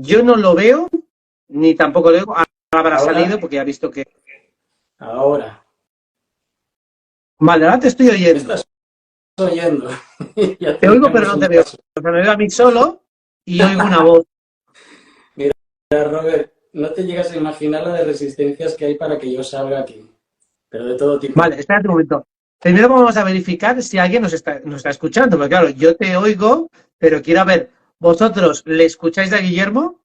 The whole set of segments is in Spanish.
Yo no lo veo, ni tampoco lo oigo. Ahora habrá Ahora, salido porque ya he visto que... ahora, Vale, ahora te estoy me oyendo. estás oyendo. Ya Te oigo pero teníamos no un te veo. caso. O sea, me veo a mí solo y oigo una voz. Mira, Robert, no te llegas a imaginar la de resistencias que hay para que yo salga aquí, pero de todo Vale, tipo. espérate un momento. Primero vamos a verificar si alguien nos está escuchando, porque claro, yo te oigo, pero quiero ver, ¿vosotros le escucháis a Guillermo?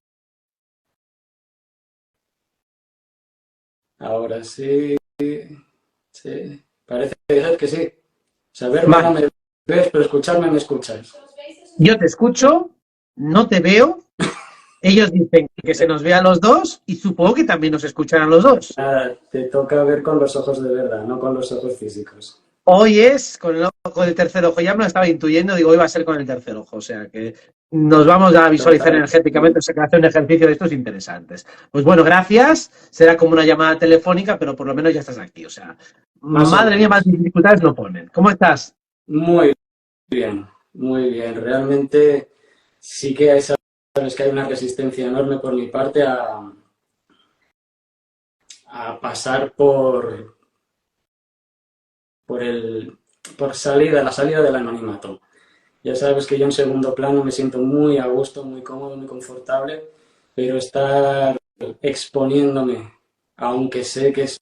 Ahora sí, sí, parece ser que sí. Saberme no Vale, me ves, pero escucharme me escuchas. yo te escucho, no te veo, ellos dicen que se nos vea a los dos y supongo que también nos escucharán los dos. Nada, te toca ver con los ojos de verdad, no con los ojos físicos. Hoy es con el tercer ojo, ya me lo estaba intuyendo, digo, hoy va a ser con el tercer ojo, o sea que nos vamos a visualizar Total. energéticamente, o sea que hace un ejercicio de estos interesantes. Pues bueno, gracias, será como una llamada telefónica, pero por lo menos ya estás aquí, o sea, Más o madre mía, más menos. dificultades no ponen. ¿Cómo estás? Muy bien, muy bien. Realmente sí que sabes que hay una resistencia enorme por mi parte a pasar por el, por la salida del anonimato. Ya sabes que yo en segundo plano me siento muy a gusto, muy cómodo, muy confortable, pero estar exponiéndome, aunque sé que es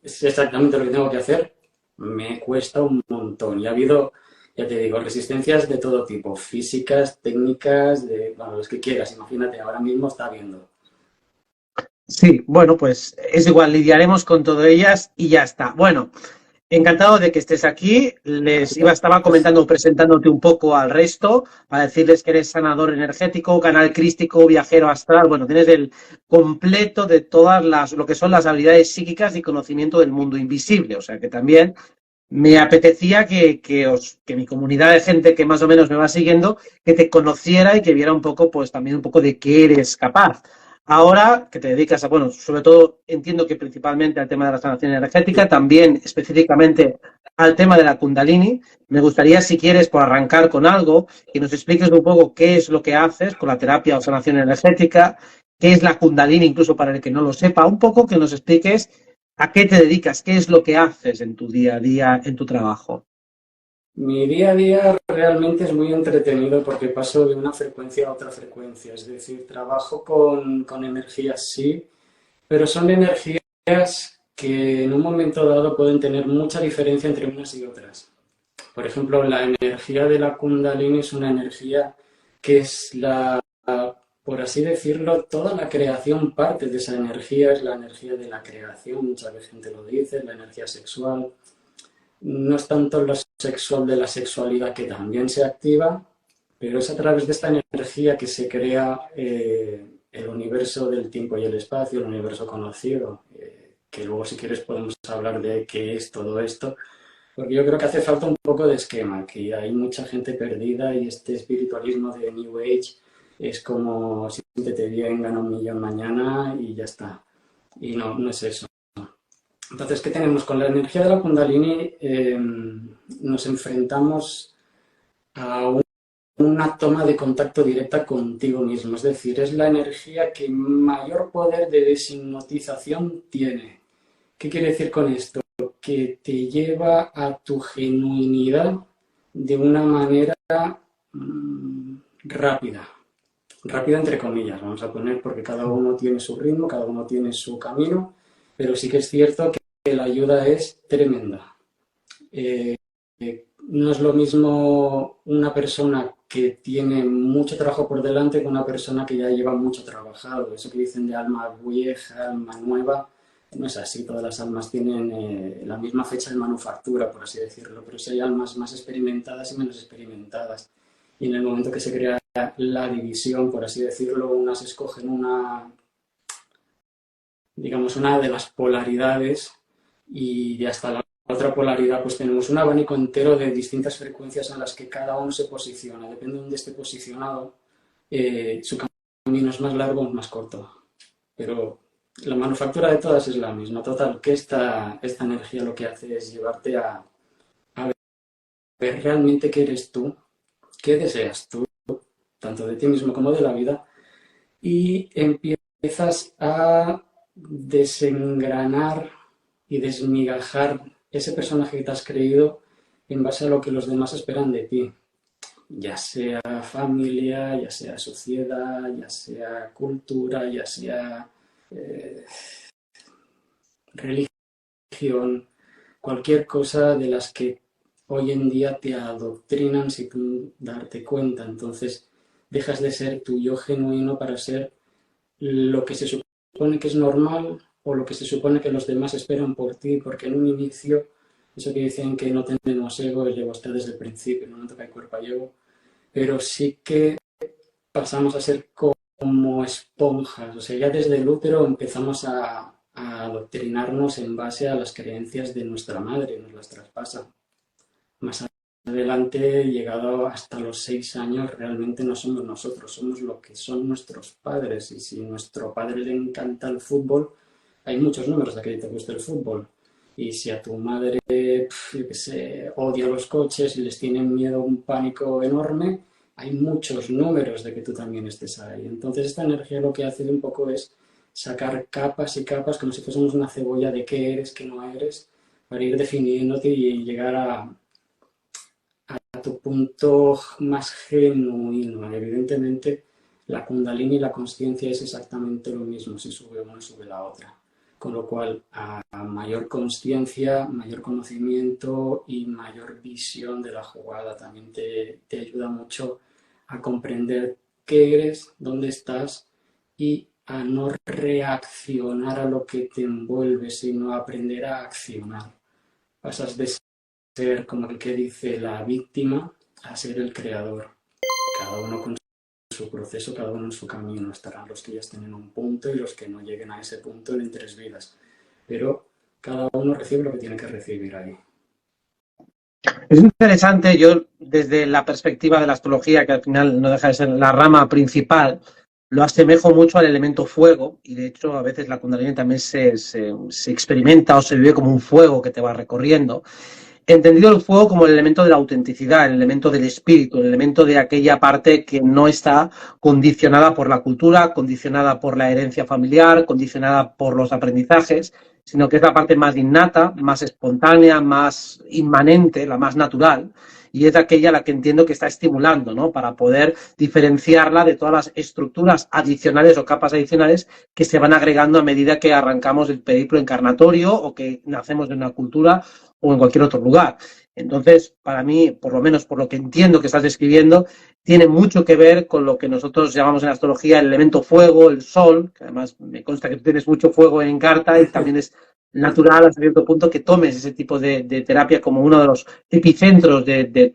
exactamente lo que tengo que hacer, me cuesta un montón. Y ha habido, ya te digo, resistencias de todo tipo, físicas, técnicas, bueno, los que quieras. Imagínate, ahora mismo está viendo. Sí, bueno, pues es igual, lidiaremos con todas ellas y ya está. Bueno, encantado de que estés aquí. Estaba comentando, presentándote un poco al resto, para decirles que eres sanador energético, canal crístico, viajero astral. Bueno, tienes el completo de lo que son las habilidades psíquicas y conocimiento del mundo invisible. O sea que también me apetecía que mi comunidad de gente que más o menos me va siguiendo, que te conociera y que viera un poco, pues también un poco de qué eres capaz. Ahora que te dedicas a, bueno, sobre todo entiendo que principalmente al tema de la sanación energética, también específicamente al tema de la Kundalini, me gustaría, si quieres, por arrancar con algo, que nos expliques un poco qué es lo que haces con la terapia o sanación energética, qué es la Kundalini, incluso para el que no lo sepa, un poco que nos expliques a qué te dedicas, qué es lo que haces en tu día a día, en tu trabajo. Mi día a día realmente es muy entretenido porque paso de una frecuencia a otra frecuencia, es decir, trabajo con energías, sí, pero son energías que en un momento dado pueden tener mucha diferencia entre unas y otras. Por ejemplo, la energía de la Kundalini es una energía que es por así decirlo, toda la creación parte de esa energía, es la energía de la creación, mucha gente lo dice, la energía sexual. No es tanto lo sexual de la sexualidad que también se activa, pero es a través de esta energía que se crea el universo del tiempo y el espacio, el universo conocido, que luego si quieres podemos hablar de qué es todo esto, porque yo creo que hace falta un poco de esquema, que hay mucha gente perdida y este espiritualismo de New Age es como si te bien, gana 1 millón mañana y ya está. Y no, no es eso. Entonces, ¿qué tenemos? Con la energía de la Kundalini nos enfrentamos a una toma de contacto directa contigo mismo. Es decir, es la energía que mayor poder de deshipnotización tiene. ¿Qué quiere decir con esto? Que te lleva a tu genuinidad de una manera rápida. Rápida entre comillas, vamos a poner, porque cada uno tiene su ritmo, cada uno tiene su camino, pero sí que es cierto que la ayuda es tremenda. Eh, no es lo mismo una persona que tiene mucho trabajo por delante que una persona que ya lleva mucho trabajado. Eso que dicen de alma vieja, alma nueva, no es así. Todas las almas tienen la misma fecha de manufactura, por así decirlo, pero sí hay almas más experimentadas y menos experimentadas. Y en el momento que se crea la división, por así decirlo, unas escogen digamos, una de las polaridades y hasta la otra polaridad pues tenemos un abanico entero de distintas frecuencias en las que cada uno se posiciona. Depende de dónde esté posicionado, su camino es más largo o más corto. Pero la manufactura de todas es la misma. Total, que esta energía lo que hace es llevarte a ver realmente qué eres tú, qué deseas tú, tanto de ti mismo como de la vida, y empiezas a desengranar y desmigajar ese personaje que te has creído en base a lo que los demás esperan de ti, ya sea familia, ya sea sociedad, ya sea cultura, ya sea religión, cualquier cosa de las que hoy en día te adoctrinan sin tú darte cuenta. Entonces dejas de ser tu yo genuino para ser lo que se supone que es normal o lo que se supone que los demás esperan por ti, porque en un inicio, eso que dicen que no tenemos ego, el ego está desde el principio, en el momento que hay cuerpo hay ego, pero sí que pasamos a ser como esponjas, o sea, ya desde el útero empezamos a adoctrinarnos en base a las creencias de nuestra madre, nos las traspasa. Más adelante, llegado hasta los 6 años, realmente no somos nosotros, somos lo que son nuestros padres. Y si a nuestro padre le encanta el fútbol, hay muchos números de que te gusta el fútbol. Y si a tu madre, yo qué sé, odia los coches y les tienen miedo, un pánico enorme, hay muchos números de que tú también estés ahí. Entonces esta energía lo que hace un poco es sacar capas y capas como si fuésemos una cebolla de qué eres, qué no eres, para ir definiéndote y llegar a tu punto más genuino. Evidentemente, la Kundalini y la consciencia es exactamente lo mismo, si sube una, sube la otra. Con lo cual, a mayor consciencia, mayor conocimiento y mayor visión de la jugada también te ayuda mucho a comprender qué eres, dónde estás y a no reaccionar a lo que te envuelve, sino a aprender a accionar. Pasas de ser como el que dice la víctima a ser el creador. Cada uno con su proceso, cada uno en su camino. Estarán los que ya estén en un punto y los que no lleguen a ese punto en 3 vidas. Pero cada uno recibe lo que tiene que recibir ahí. Es interesante, yo desde la perspectiva de la astrología, que al final no deja de ser la rama principal, lo asemejo mucho al elemento fuego y de hecho a veces la Kundalini también se experimenta o se vive como un fuego que te va recorriendo. Entendido el fuego como el elemento de la autenticidad, el elemento del espíritu, el elemento de aquella parte que no está condicionada por la cultura, condicionada por la herencia familiar, condicionada por los aprendizajes, sino que es la parte más innata, más espontánea, más inmanente, la más natural, y es aquella la que entiendo que está estimulando, ¿no? Para poder diferenciarla de todas las estructuras adicionales o capas adicionales que se van agregando a medida que arrancamos el periplo encarnatorio o que nacemos de una cultura o en cualquier otro lugar. Entonces, para mí, por lo menos por lo que entiendo que estás describiendo, tiene mucho que ver con lo que nosotros llamamos en astrología el elemento fuego, el sol, que además me consta que tú tienes mucho fuego en carta y también es natural hasta cierto punto que tomes ese tipo de terapia como uno de los epicentros de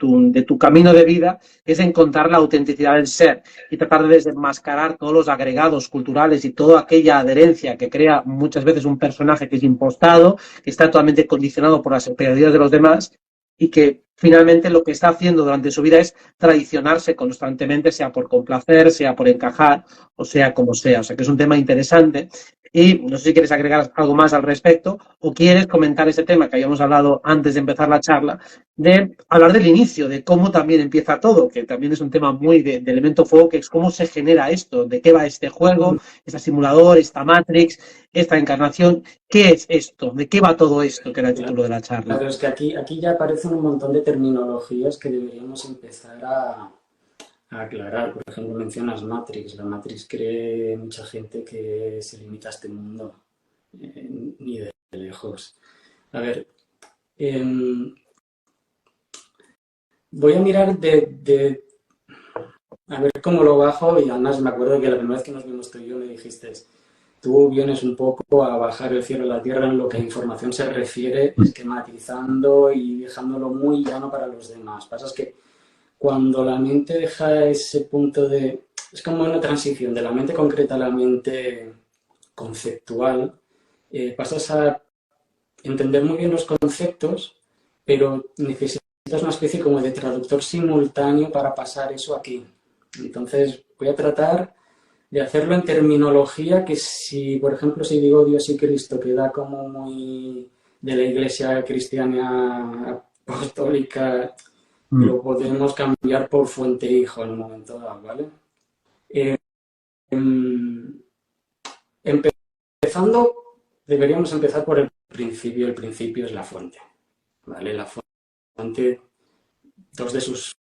tu camino de vida, que es encontrar la autenticidad del ser y tratar de desenmascarar todos los agregados culturales y toda aquella adherencia que crea muchas veces un personaje que es impostado, que está totalmente condicionado por las expectativas de los demás y que finalmente lo que está haciendo durante su vida es tradicionarse constantemente, sea por complacer, sea por encajar o sea como sea. O sea que es un tema interesante y no sé si quieres agregar algo más al respecto o quieres comentar ese tema que habíamos hablado antes de empezar la charla, de hablar del inicio, de cómo también empieza todo, que también es un tema muy de elemento fuego, que es cómo se genera esto, de qué va este juego, este simulador, esta Matrix, esta encarnación, ¿qué es esto? ¿De qué va todo esto? Que era el título de la charla. Claro, es que aquí ya aparecen un montón de terminologías que deberíamos empezar a aclarar. Por ejemplo, mencionas Matrix. La Matrix cree mucha gente que se limita a este mundo, ni de lejos. A ver, voy a mirar a ver cómo lo bajo y además me acuerdo que la primera vez que nos vimos tú y yo me dijiste, tú vienes un poco a bajar el cielo a la tierra en lo que a información se refiere, esquematizando y dejándolo muy llano para los demás. Pasa es que cuando la mente deja ese punto de... Es como una transición de la mente concreta a la mente conceptual, pasas a entender muy bien los conceptos, pero necesitas una especie como de traductor simultáneo para pasar eso aquí. Entonces voy a tratar de hacerlo en terminología que si, por ejemplo, si digo Dios y Cristo, queda como muy de la iglesia cristiana apostólica, lo podemos cambiar por fuente hijo en un momento dado, ¿vale? empezando, deberíamos empezar por el principio. El principio es la fuente, ¿vale? La fuente, dos de sus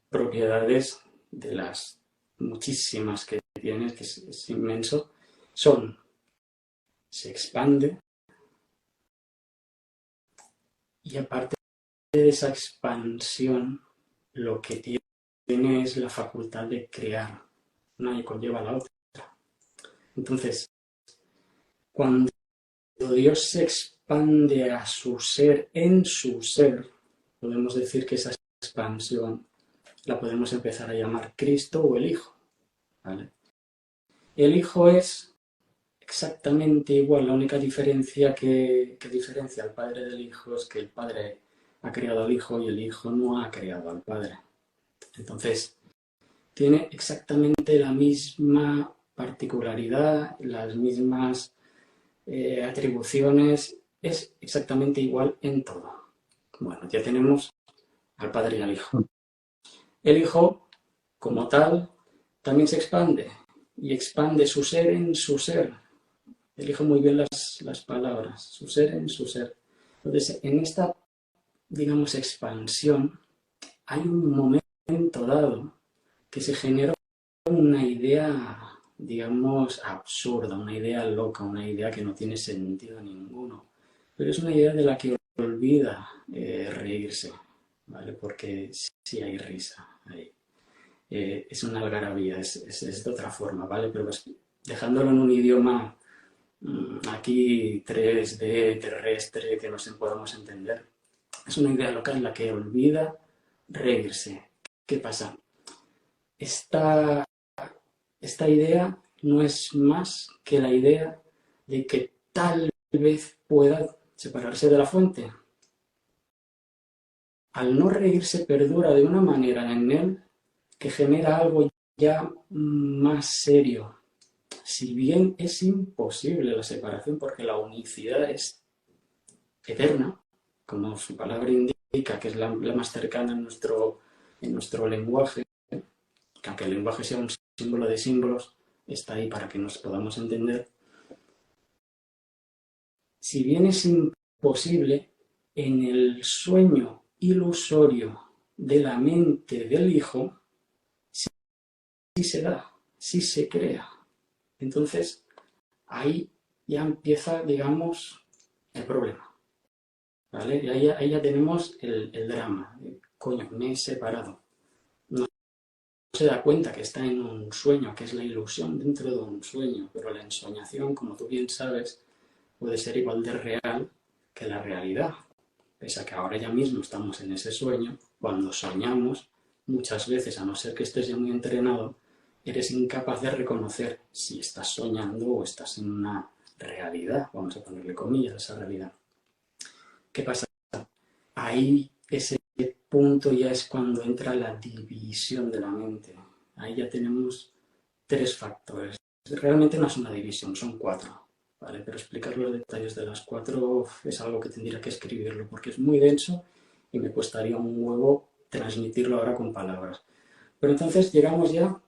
propiedades, de las muchísimas que tiene, que es inmenso, son: se expande, y aparte de esa expansión, lo que tiene es la facultad de crear. Una conlleva a la otra. Entonces, cuando Dios se expande a su ser, en su ser, podemos decir que esa expansión la podemos empezar a llamar Cristo o el Hijo, ¿vale? El Hijo es exactamente igual. La única diferencia que diferencia al Padre del Hijo es que el Padre ha creado al Hijo y el Hijo no ha creado al Padre. Entonces, tiene exactamente la misma particularidad, las mismas atribuciones, es exactamente igual en todo. Bueno, ya tenemos al Padre y al Hijo. El Hijo, como tal, también se expande, y expande su ser en su ser. Elijo muy bien las palabras, su ser en su ser. Entonces, en esta, digamos, expansión, hay un momento dado que se genera una idea, digamos, absurda, una idea loca, una idea que no tiene sentido ninguno, pero es una idea de la que olvida reírse, ¿vale? Porque sí hay risa ahí. Es una algarabía, es de otra forma, ¿vale? Pero pues, dejándolo en un idioma aquí 3D, terrestre, que nos podamos entender, es una idea loca en la que olvida reírse. ¿Qué pasa? Esta idea no es más que la idea de que tal vez pueda separarse de la fuente. Al no reírse, perdura de una manera en él que genera algo ya más serio. Si bien es imposible la separación porque la unicidad es eterna, como su palabra indica, que es la más cercana en nuestro lenguaje, que aunque el lenguaje sea un símbolo de símbolos, está ahí para que nos podamos entender. Si bien es imposible, en el sueño ilusorio de la mente del Hijo, sí se da, sí se crea. Entonces, ahí ya empieza, digamos, el problema, ¿vale? Y ahí ya tenemos el drama. Coño, me he separado. No se da cuenta que está en un sueño, que es la ilusión dentro de un sueño, pero la ensoñación, como tú bien sabes, puede ser igual de real que la realidad. Pese a que ahora ya mismo estamos en ese sueño, cuando soñamos, muchas veces, a no ser que estés ya muy entrenado, eres incapaz de reconocer si estás soñando o estás en una realidad, vamos a ponerle comillas a esa realidad. ¿Qué pasa? Ahí ese punto ya es cuando entra la división de la mente. Ahí ya tenemos 3 factores. Realmente no es una división, son 4. ¿Vale? Pero explicar los detalles de las 4 es algo que tendría que escribirlo porque es muy denso y me costaría un huevo transmitirlo ahora con palabras. Pero entonces llegamos ya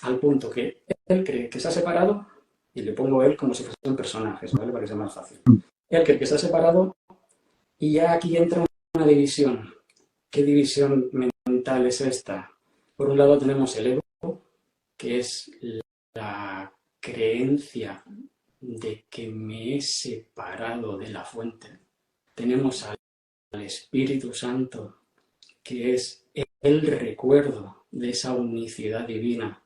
al punto que él cree que se ha separado, y le pongo él como si fuesen personajes, ¿vale? Para que sea más fácil. Él cree que se ha separado y ya aquí entra una división. ¿Qué división mental es esta? Por un lado tenemos el ego, que es la creencia de que me he separado de la fuente. Tenemos al Espíritu Santo, que es el recuerdo de esa unicidad divina,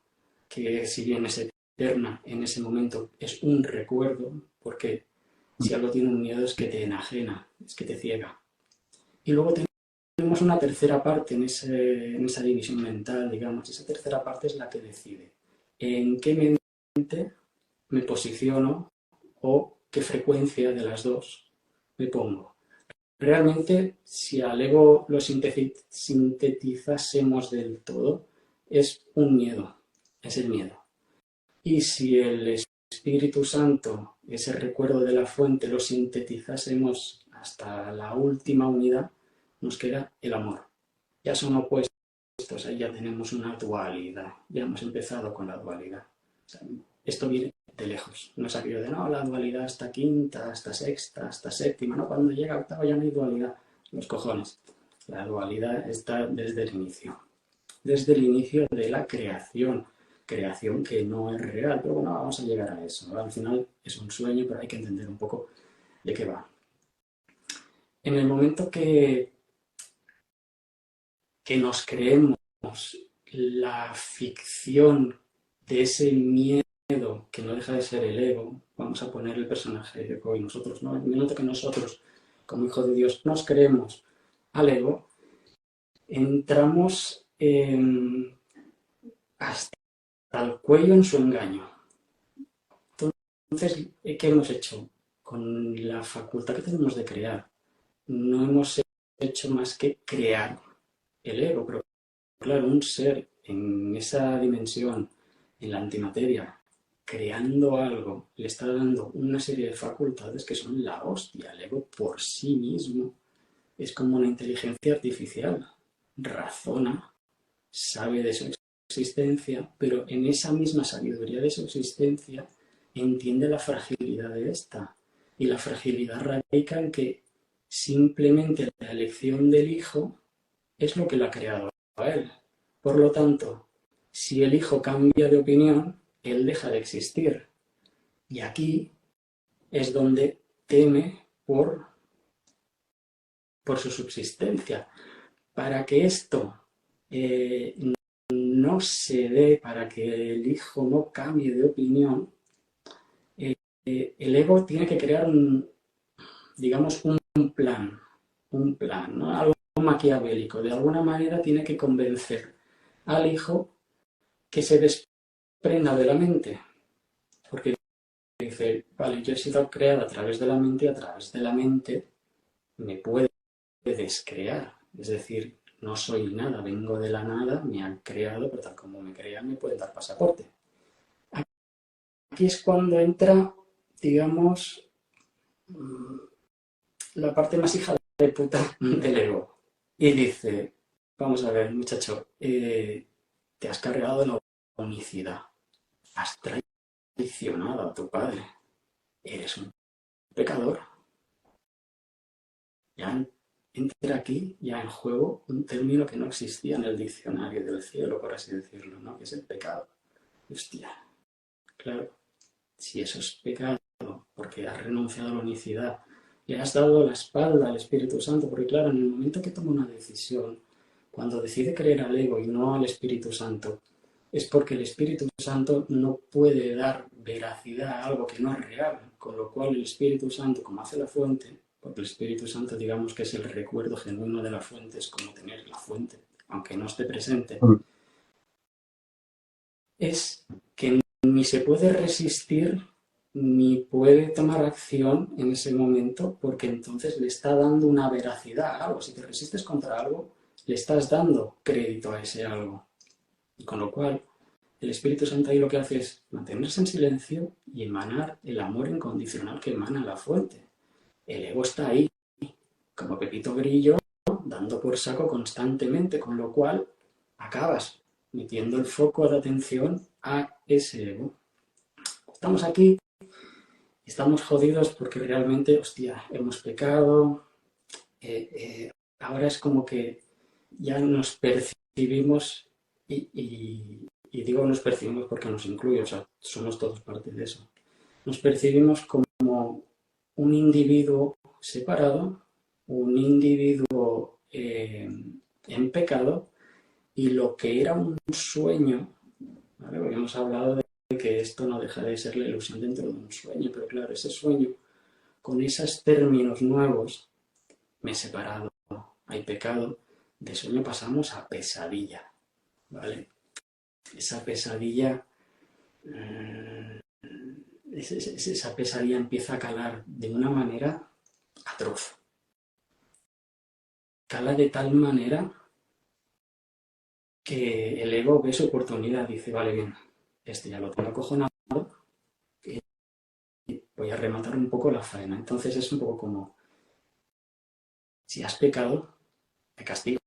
que si bien es eterna, en ese momento es un recuerdo, porque si algo tiene un miedo es que te enajena, es que te ciega. Y luego tenemos una tercera parte en esa división mental, digamos, y esa tercera parte es la que decide en qué mente me posiciono o qué frecuencia de las dos me pongo. Realmente, si al ego lo sintetizásemos del todo, es un miedo, es el miedo. Y si el Espíritu Santo, ese recuerdo de la fuente, lo sintetizásemos hasta la última unidad, nos queda el amor. Ya son opuestos, ahí ya tenemos una dualidad, ya hemos empezado con la dualidad. O sea, esto viene de lejos. No es aquello de, no, la dualidad está quinta, hasta sexta, hasta séptima, ¿no? Cuando llega a octava ya no hay dualidad. Los cojones. La dualidad está desde el inicio. Desde el inicio de la creación. Creación que no es real, pero bueno, vamos a llegar a eso, ¿no? Al final es un sueño, pero hay que entender un poco de qué va. En el momento que nos creemos la ficción de ese miedo que no deja de ser el ego, vamos a poner el personaje de ego y nosotros, ¿no? En el momento que nosotros, como hijos de Dios, nos creemos al ego, entramos hasta el cuello en su engaño. Entonces, ¿qué hemos hecho? Con la facultad que tenemos de crear, no hemos hecho más que crear el ego, pero claro, un ser en esa dimensión, en la antimateria, creando algo, le está dando una serie de facultades que son la hostia. El ego por sí mismo es como una inteligencia artificial. Razona, sabe de su existencia, pero en esa misma sabiduría de su existencia entiende la fragilidad de esta. Y la fragilidad radica en que simplemente la elección del hijo es lo que lo ha creado a él. Por lo tanto, si el hijo cambia de opinión, él deja de existir. Y aquí es donde teme por su subsistencia. Para que esto no se dé, para que el hijo no cambie de opinión, el ego tiene que crear digamos, un plan, ¿no? Algo maquiavélico. De alguna manera tiene que convencer al hijo que se desprenda de la mente. Porque dice, vale, yo he sido creado a través de la mente y a través de la mente me puede descrear. Es decir, no soy nada, vengo de la nada, me han creado, pero tal como me crean me pueden dar pasaporte. Aquí es cuando entra, digamos, la parte más hija de puta del ego. Y dice, vamos a ver, muchacho, te has cargado de la unicidad, has traicionado a tu padre, eres un pecador. Ya entra aquí ya en juego un término que no existía en el diccionario del cielo, por así decirlo, ¿no? Que es el pecado. Hostia, claro, si eso es pecado, porque has renunciado a la unicidad, le has dado la espalda al Espíritu Santo, porque claro, en el momento que toma una decisión, cuando decide creer al ego y no al Espíritu Santo, es porque el Espíritu Santo no puede dar veracidad a algo que no es real, con lo cual el Espíritu Santo, como hace la fuente, porque el Espíritu Santo digamos que es el recuerdo genuino de la fuente, es como tener la fuente, aunque no esté presente, es que ni se puede resistir ni puede tomar acción en ese momento porque entonces le está dando una veracidad a algo. Si te resistes contra algo, le estás dando crédito a ese algo. Y con lo cual, el Espíritu Santo ahí lo que hace es mantenerse en silencio y emanar el amor incondicional que emana la fuente. El ego está ahí, como Pepito Grillo, dando por saco constantemente, con lo cual acabas metiendo el foco de atención a ese ego. Estamos aquí, estamos jodidos porque realmente, hostia, hemos pecado. Ahora es como que ya nos percibimos y digo nos percibimos porque nos incluye, o sea, somos todos parte de eso. Nos percibimos como un individuo separado, un individuo en pecado, y lo que era un sueño, ¿vale? Porque hemos hablado de que esto no deja de ser la ilusión dentro de un sueño, pero claro, ese sueño, con esos términos nuevos, me he separado, hay pecado, de sueño pasamos a pesadilla, ¿vale? Esa pesadilla, esa pesadilla empieza a calar de una manera atroz. Cala de tal manera que el ego ve su oportunidad, dice, vale, bien, este ya lo tengo acojonado, voy a rematar un poco la faena. Entonces es un poco como, si has pecado, te castigo,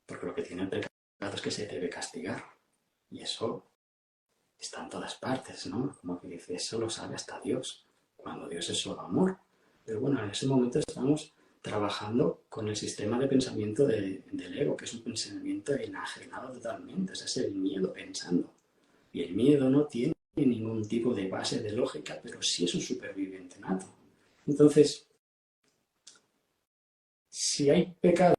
porque lo que tiene el pecado es que se debe castigar. Y eso está en todas partes, ¿no? Como que dice, eso lo sabe hasta Dios, cuando Dios es solo amor. Pero bueno, en ese momento estamos trabajando con el sistema de pensamiento del ego, que es un pensamiento enajenado totalmente, o sea, es el miedo pensando. Y el miedo no tiene ningún tipo de base de lógica, pero sí es un superviviente nato. Entonces, si hay pecado,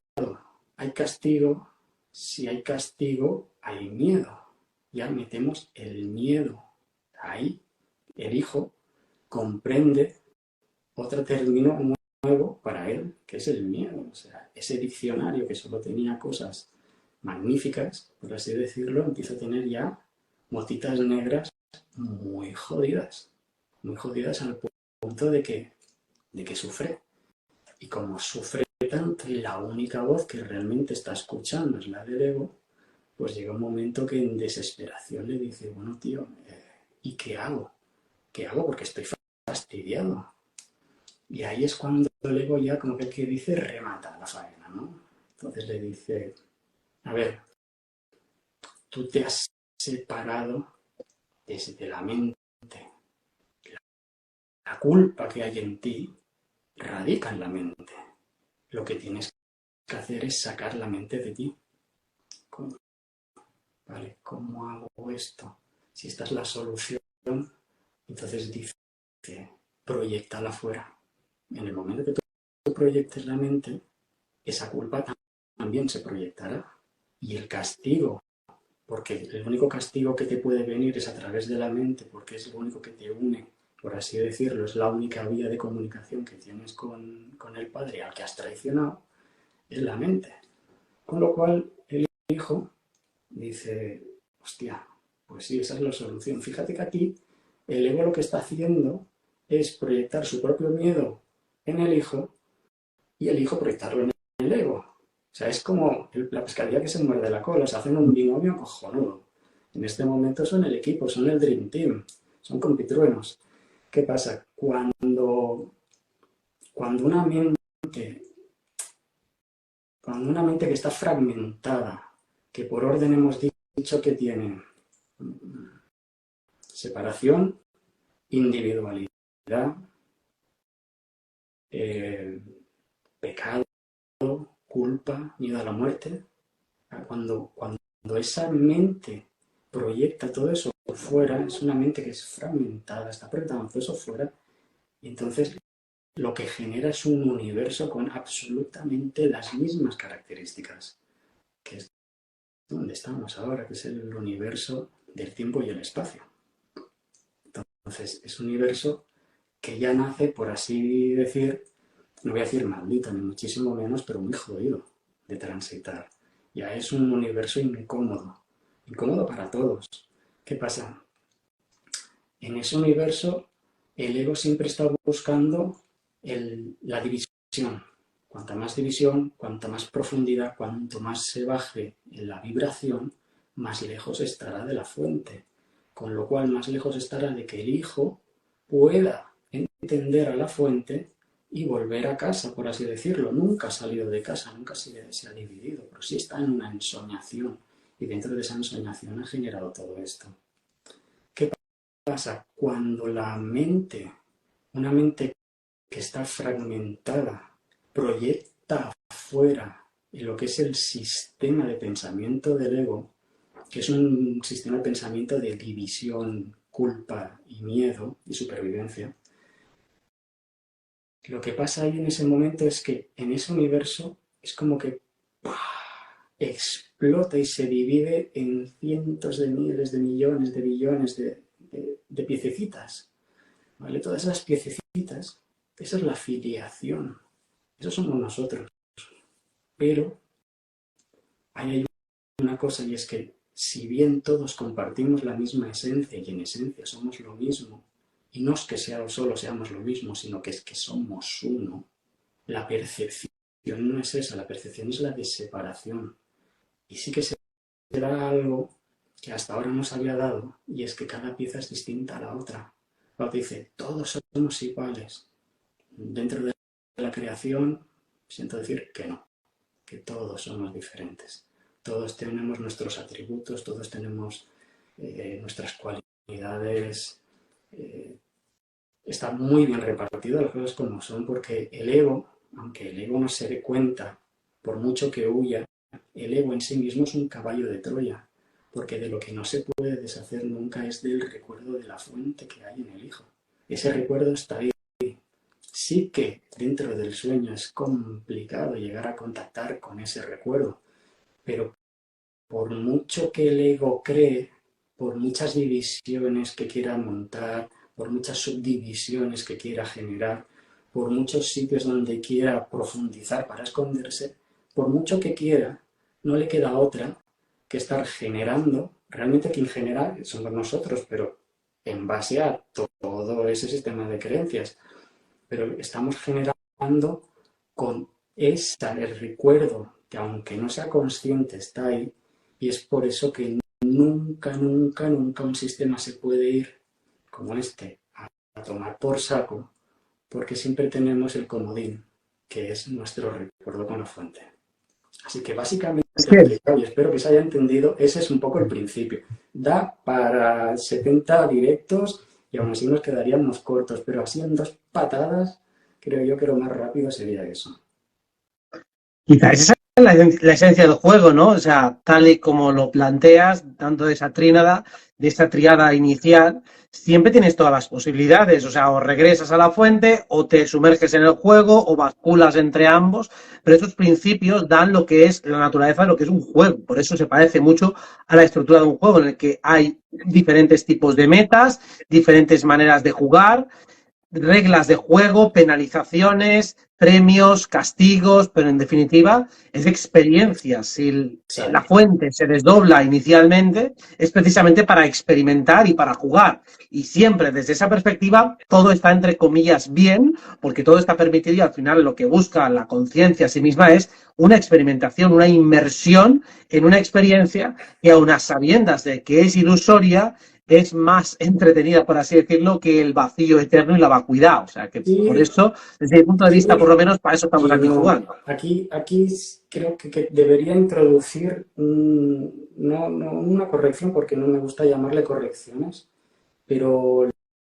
hay castigo. Si hay castigo, hay miedo. Ya metemos el miedo. Ahí el hijo comprende otro término nuevo para él, que es el miedo. O sea, ese diccionario que solo tenía cosas magníficas, por así decirlo, empieza a tener ya motitas negras muy jodidas al punto de que sufre. Y como sufre tanto y la única voz que realmente está escuchando es la del ego, pues llega un momento que en desesperación le dice, bueno, tío, ¿y qué hago? ¿Qué hago? Porque estoy fastidiado. Y ahí es cuando el ego ya, como que dice, remata la faena, ¿no? Entonces le dice, a ver, tú te has separado desde la mente. La culpa que hay en ti radica en la mente. Lo que tienes que hacer es sacar la mente de ti. ¿Cómo? ¿Vale? ¿Cómo hago esto? Si esta es la solución, entonces dice, proyectala fuera. En el momento que tú proyectes la mente, esa culpa también se proyectará. Y el castigo, porque el único castigo que te puede venir es a través de la mente, porque es lo único que te une, por así decirlo, es la única vía de comunicación que tienes con el Padre al que has traicionado, es la mente. Con lo cual, el hijo dice, hostia, pues sí, esa es la solución. Fíjate que aquí el ego lo que está haciendo es proyectar su propio miedo en el hijo y el hijo proyectarlo en el ego. O sea, es como la pescadilla que se muerde la cola, se hacen un binomio cojonudo. En este momento son el equipo, son el Dream Team, son compitruenos. ¿Qué pasa? Cuando una mente que está fragmentada, que por orden hemos dicho que tiene separación, individualidad, pecado, culpa, miedo a la muerte. Cuando esa mente proyecta todo eso fuera, es una mente que es fragmentada, está proyectando todo eso fuera, y entonces lo que genera es un universo con absolutamente las mismas características, que es donde estamos ahora, que es el universo del tiempo y el espacio. Entonces, es un universo que ya nace, por así decir, no voy a decir maldito, ni muchísimo menos, pero muy jodido de transitar. Ya es un universo incómodo para todos. ¿Qué pasa? En ese universo, el ego siempre está buscando la división. Cuanta más división, cuanta más profundidad, cuanto más se baje en la vibración, más lejos estará de la fuente. Con lo cual, más lejos estará de que el hijo pueda entender a la fuente y volver a casa, por así decirlo. Nunca ha salido de casa, nunca se ha dividido, pero sí está en una ensoñación. Y dentro de esa ensoñación ha generado todo esto. ¿Qué pasa? Cuando la mente, una mente que está fragmentada, proyecta afuera en lo que es el sistema de pensamiento del ego, que es un sistema de pensamiento de división, culpa y miedo y supervivencia, lo que pasa ahí en ese momento es que en ese universo es como que ¡pah!, explota y se divide en cientos de miles de millones de billones de piececitas, ¿vale? Todas esas piececitas, esa es la filiación, eso somos nosotros. Pero hay una cosa, y es que si bien todos compartimos la misma esencia y en esencia somos lo mismo, y no es que solo seamos lo mismo, sino que es que somos uno, la percepción no es esa, la percepción es la de separación. Y sí que se da algo que hasta ahora no se había dado, y es que cada pieza es distinta a la otra. Cuando te dice, todos somos iguales, dentro de la creación, siento decir que no, que todos somos diferentes. Todos tenemos nuestros atributos, todos tenemos nuestras cualidades, unidades. Está muy bien repartido las cosas como son, porque el ego, aunque el ego no se dé cuenta, por mucho que huya, el ego en sí mismo es un caballo de Troya, porque de lo que no se puede deshacer nunca es del recuerdo de la fuente que hay en el hijo. Ese recuerdo está ahí. Sí que dentro del sueño es complicado llegar a contactar con ese recuerdo, pero por mucho que el ego cree, por muchas divisiones que quiera montar, por muchas subdivisiones que quiera generar, por muchos sitios donde quiera profundizar para esconderse, por mucho que quiera, no le queda otra que estar generando. Realmente quien genera somos nosotros, pero en base a todo ese sistema de creencias. Pero estamos generando con el recuerdo, que aunque no sea consciente está ahí, y es por eso que nunca, nunca, nunca un sistema se puede ir como este a tomar por saco, porque siempre tenemos el comodín, que es nuestro recuerdo con la fuente. Así que básicamente Sí, explicado, y espero que se haya entendido, ese es un poco el principio. Da para 70 directos y aún así nos quedaríamos cortos, pero así en 2 patadas creo yo que lo más rápido sería eso. quizás esa es la esencia del juego, ¿no? O sea, tal y como lo planteas, dando esa tríada, de esa triada inicial, siempre tienes todas las posibilidades. O sea, o regresas a la fuente, o te sumerges en el juego, o basculas entre ambos. Pero esos principios dan lo que es la naturaleza de lo que es un juego. Por eso se parece mucho a la estructura de un juego, en el que hay diferentes tipos de metas, diferentes maneras de jugar, reglas de juego, penalizaciones, premios, castigos, pero en definitiva es experiencia. Si la Exacto. fuente se desdobla inicialmente, es precisamente para experimentar y para jugar. Y siempre desde esa perspectiva, todo está entre comillas bien, porque todo está permitido y al final lo que busca la conciencia a sí misma es una experimentación, una inmersión en una experiencia que aun a sabiendas de que es ilusoria, es más entretenida, por así decirlo, que el vacío eterno y la vacuidad. O sea, que por Sí, eso, desde mi punto de vista, por sí lo menos, para eso estamos y aquí no. jugando. Aquí creo que debería introducir no una corrección, porque no me gusta llamarle correcciones, pero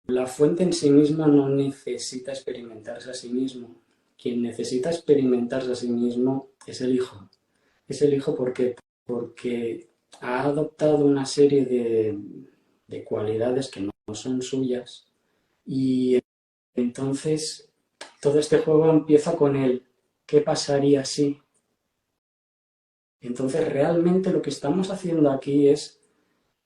la fuente en sí misma no necesita experimentarse a sí mismo. Quien necesita experimentarse a sí mismo es el hijo. Es el hijo porque ha adoptado una serie de cualidades que no son suyas, y entonces todo este juego empieza con el ¿qué pasaría si? Entonces realmente lo que estamos haciendo aquí es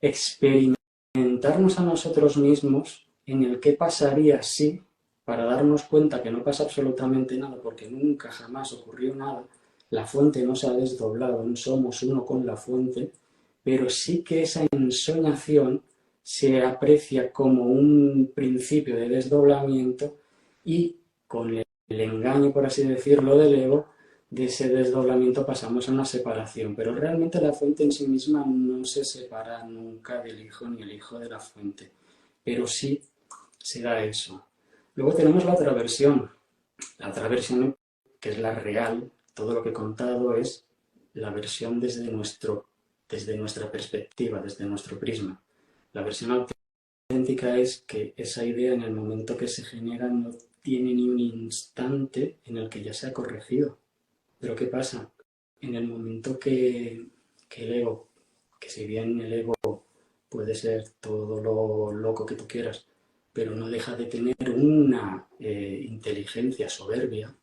experimentarnos a nosotros mismos en el qué pasaría si, para darnos cuenta que no pasa absolutamente nada, porque nunca jamás ocurrió nada, la fuente no se ha desdoblado, no somos uno con la fuente, pero sí que esa ensoñación se aprecia como un principio de desdoblamiento, y con el engaño, por así decirlo, del ego, de ese desdoblamiento pasamos a una separación, pero realmente la fuente en sí misma no se separa nunca del hijo ni el hijo de la fuente, pero sí se da eso. Luego tenemos la otra versión que es la real. Todo lo que he contado es la versión desde nuestra perspectiva, desde nuestro prisma. La versión auténtica es que esa idea, en el momento que se genera, no tiene ni un instante en el que ya se ha corregido. Pero ¿qué pasa? En el momento que el ego, que si bien el ego puede ser todo lo loco que tú quieras, pero no deja de tener una inteligencia soberbia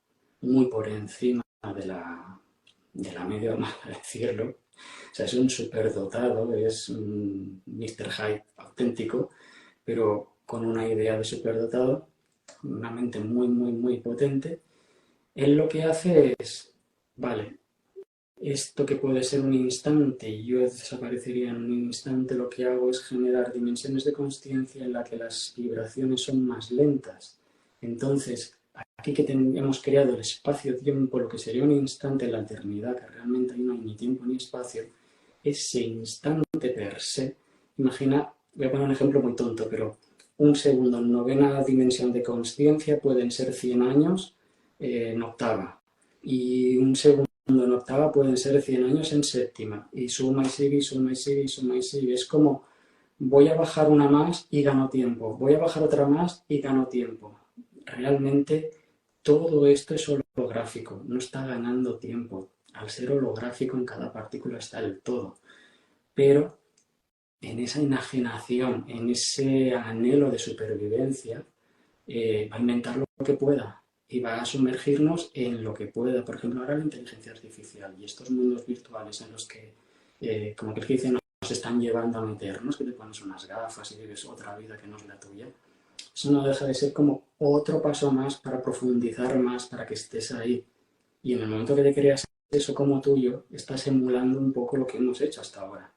muy por encima de la media, vamos a decirlo. O sea, es un superdotado, es un Mr. Hyde auténtico, pero con una idea de superdotado, una mente muy, muy, muy potente. Él lo que hace es, vale, esto que puede ser un instante y yo desaparecería en un instante, lo que hago es generar dimensiones de consciencia en las que las vibraciones son más lentas. Entonces, aquí que hemos creado el espacio-tiempo, lo que sería un instante en la eternidad, que realmente ahí no hay ni tiempo ni espacio, ese instante per se, imagina, voy a poner un ejemplo muy tonto, pero un segundo en novena dimensión de consciencia pueden ser 100 años en octava, y un segundo en octava pueden ser 100 años en séptima, y suma y sigue, y suma y sigue, y suma y sigue. Es como voy a bajar una más y gano tiempo, voy a bajar otra más y gano tiempo. Realmente todo esto es holográfico, no está ganando tiempo. Al ser holográfico en cada partícula está el todo. Pero en esa enajenación, en ese anhelo de supervivencia, va a inventar lo que pueda y va a sumergirnos en lo que pueda. Por ejemplo, ahora la inteligencia artificial y estos mundos virtuales en los que, como que dice, nos están llevando a meternos, que te pones unas gafas y vives otra vida que no es la tuya. Eso no deja de ser como otro paso más para profundizar más, para que estés ahí. Y en el momento que te creas eso como tuyo, estás emulando un poco lo que hemos hecho hasta ahora.